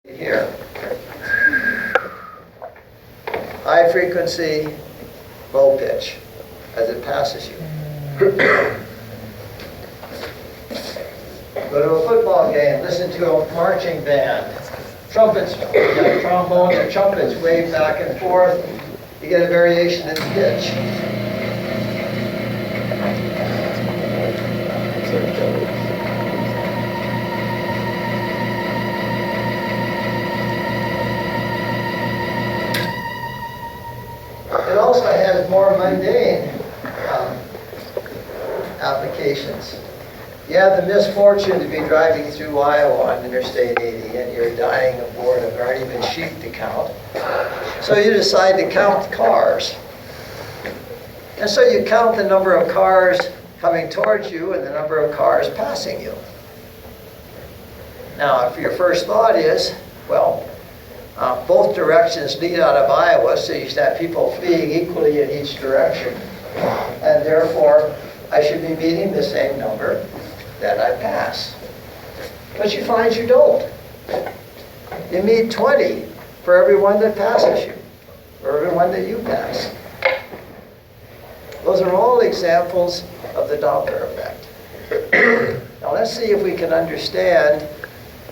Here. High frequency, low pitch as it passes you. Go to a football game, listen to a marching band. Trumpets, trombones or trumpets wave back and forth. You get a variation in pitch. It also has more mundane applications. You have the misfortune to be driving through Iowa on Interstate 80 and you're dying of boredom. There aren't even sheep to count. So you decide to count cars. And so you count the number of cars coming towards you and the number of cars passing you. Now, if your first thought is, well, both directions lead out of Iowa, so you should have people fleeing equally in each direction. And therefore, I should be meeting the same number that I pass. But you find you don't. You meet 20 for every one that passes you, for every one that you pass. Those are all examples of the Doppler effect. Now let's see if we can understand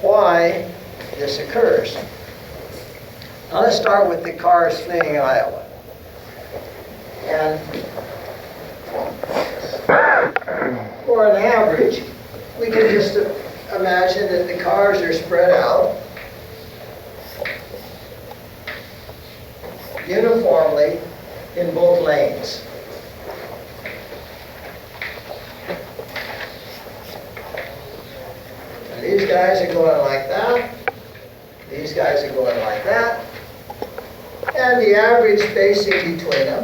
why this occurs. Now let's start with the cars fleeing Iowa. And for an average, we can just imagine that the cars are spread out uniformly in both lanes. And these guys are going like that. These guys are going like that. And the average spacing between them,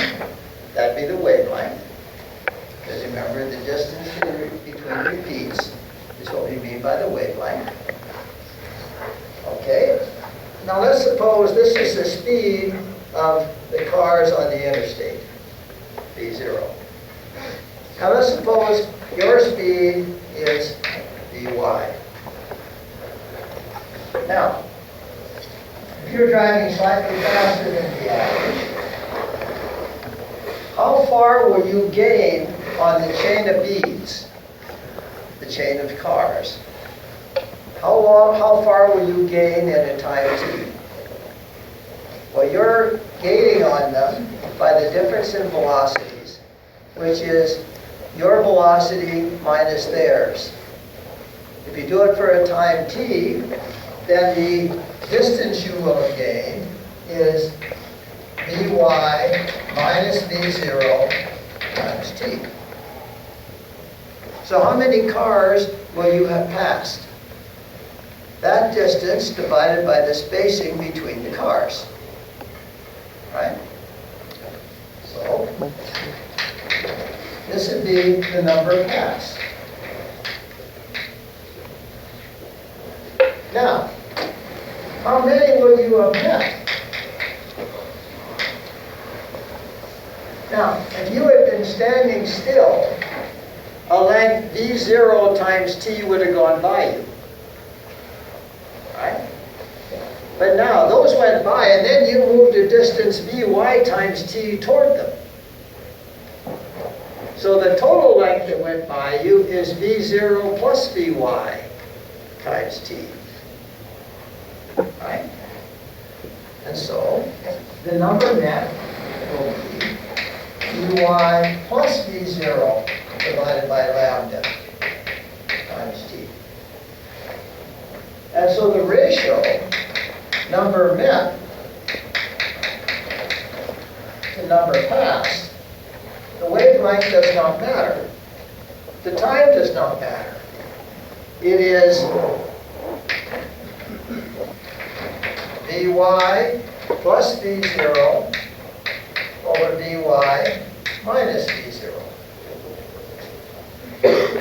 that'd be the wavelength. Because remember, the distance between repeats is what we mean by the wavelength. Okay? Now let's suppose this is the speed of the cars on the interstate, v0. Now let's suppose your speed is vy. Now, if you're driving slightly faster than the average, how far will you gain on the chain of beads, the chain of cars? How far will you gain in a time t? Well, you're gaining on them by the difference in velocities, which is your velocity minus theirs. If you do it for a time t, then the distance you will have gained is vy minus v0 times t. So how many cars will you have passed? That distance divided by the spacing between the cars. Right? So, this would be the number passed. Now, how many will you have met? Now, if you had been standing still, a length v0 times t would have gone by you. Right? But now, those went by, and then you moved a distance vy times t toward them. So the total length that went by you is v0 plus vy times t. Right? And so, the number net will be vy plus v0 divided by lambda times t. And so the ratio, number met to number passed, the wavelength does not matter. The time does not matter. It is vy plus v0 over vy minus v0.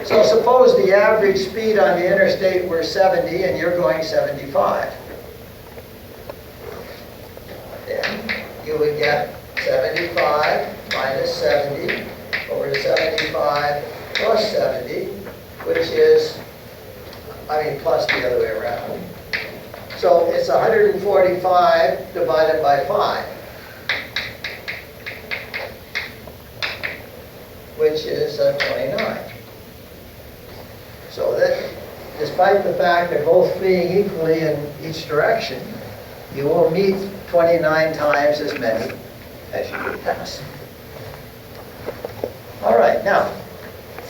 So suppose the average speed on the interstate were 70 and you're going 75. Then you would get 75 minus 70 over 75 plus 70, which is, plus the other way around. So it's 145 divided by 5, which is 29. So that, despite the fact they're both fleeing equally in each direction, you will meet 29 times as many as you would pass. All right, now,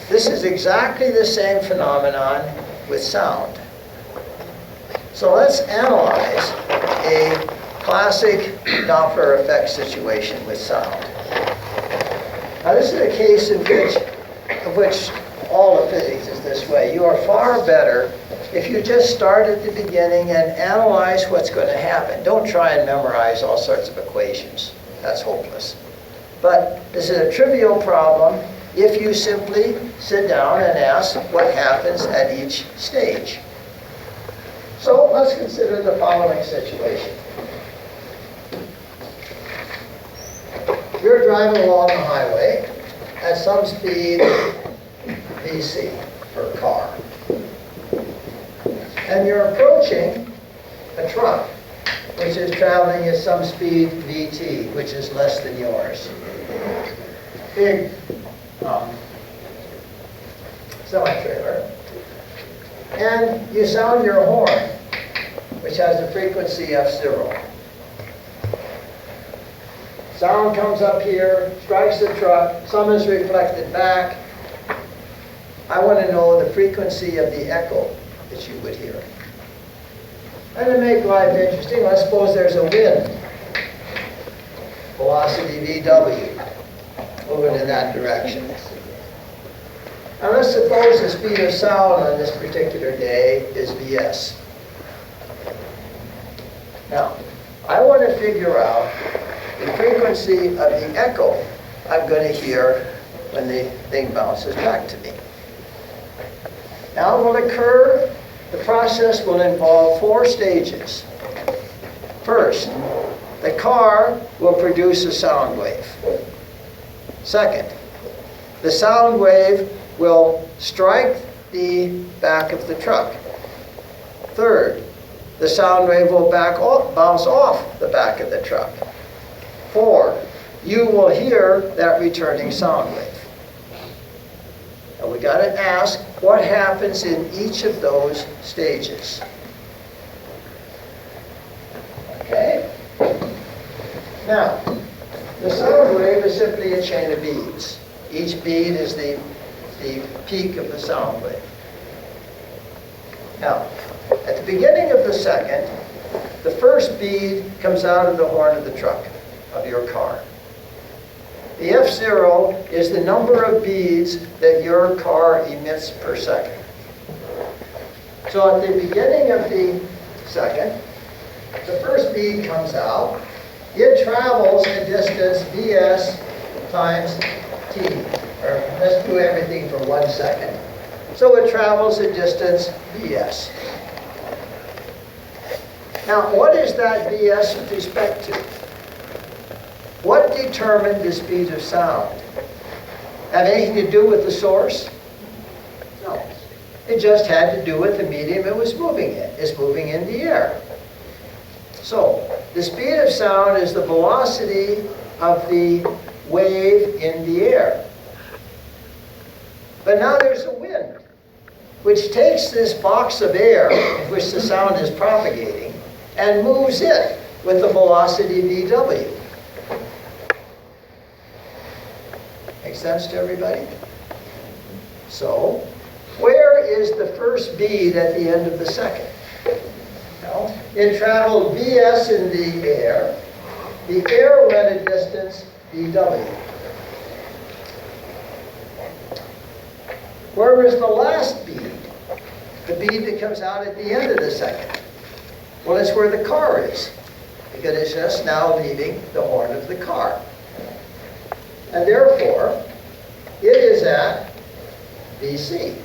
this is exactly the same phenomenon with sound. So let's analyze a classic Doppler effect situation with sound. Now this is a case in which all of physics is this way. You are far better if you just start at the beginning and analyze what's going to happen. Don't try and memorize all sorts of equations. That's hopeless. But this is a trivial problem if you simply sit down and ask what happens at each stage. So let's consider the following situation. You're driving along the highway at some speed vc per car. And you're approaching a truck which is traveling at some speed vt, which is less than yours. Big semi-trailer. And you sound your horn, which has a frequency f0. Sound comes up here, strikes the truck, some is reflected back. I want to know the frequency of the echo that you would hear. And to make life interesting, let's suppose there's a wind. Velocity VW, moving in that direction. Now let's suppose the speed of sound on this particular day is Vs. Now, I want to figure out the frequency of the echo I'm going to hear when the thing bounces back to me. Now it will occur, the process will involve 4 stages. First, the car will produce a sound wave. Second, the sound wave will strike the back of the truck. Third, the sound wave will bounce off the back of the truck. 4, you will hear that returning sound wave. And we got to ask what happens in each of those stages. Okay? Now, the sound wave is simply a chain of beads. Each bead is the peak of the sound wave. Now, at the beginning of the second, the first bead comes out of the horn of the truck, of your car. The f0 is the number of beads that your car emits per second. So at the beginning of the second, the first bead comes out. It travels a distance Vs times t. Or let's do everything for 1 second. So it travels a distance Vs. Now, what is that Vs with respect to? What determined the speed of sound? Have anything to do with the source? No. It just had to do with the medium it was moving in. It's moving in the air. So, the speed of sound is the velocity of the wave in the air. But now there's a wind, which takes this box of air in which the sound is propagating and moves it with the velocity VW. Make sense to everybody? So, where is the first bead at the end of the second? Well, it traveled Vs in the air. The air went a distance VW. Where is the last bead? The bead that comes out at the end of the second. Well, it's where the car is, because it's just now leaving the horn of the car. And therefore, it is at Vc,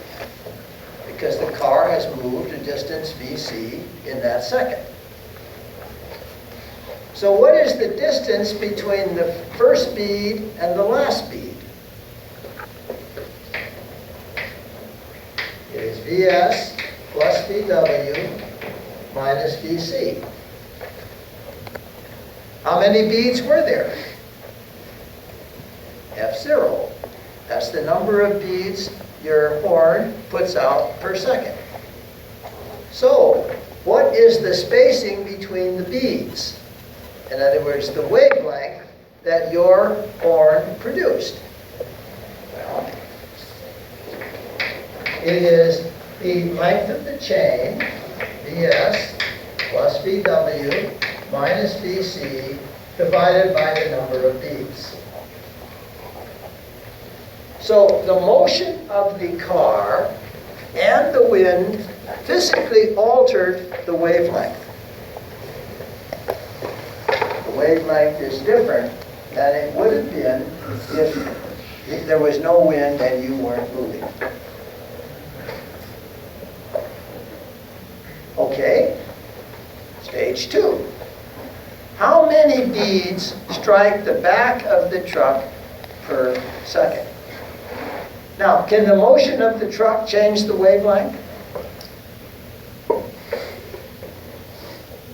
because the car has moved a distance Vc in that second. So what is the distance between the first bead and the last bead? It is Vs plus Vw minus VC. How many beads were there? F0. That's the number of beads your horn puts out per second. So, what is the spacing between the beads? In other words, the wavelength that your horn produced. Well, it is the length of the chain, Vs, plus Vw, minus Vc, divided by the number of beads. So the motion of the car and the wind physically altered the wavelength. The wavelength is different than it would have been if there was no wind and you weren't moving. Okay, stage 2. How many beads strike the back of the truck per second? Now, can the motion of the truck change the wavelength?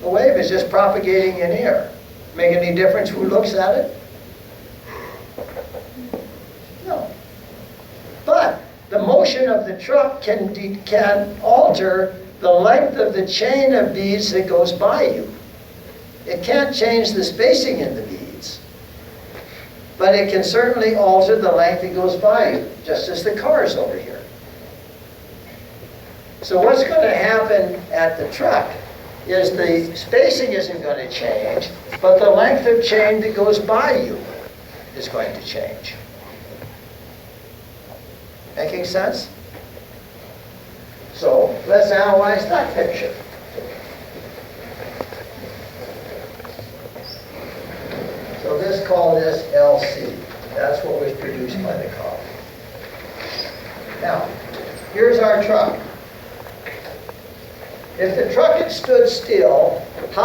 The wave is just propagating in air. Make any difference who looks at it? No. But the motion of the truck can alter the length of the chain of beads that goes by you. It can't change the spacing in the beads, but it can certainly alter the length that goes by you, just as the cars over here. So what's going to happen at the truck is the spacing isn't going to change, but the length of chain that goes by you is going to change. Making sense? So let's analyze that picture. So let's call this LC. That's what was produced by the car. Now, here's our truck. If the truck had stood still, how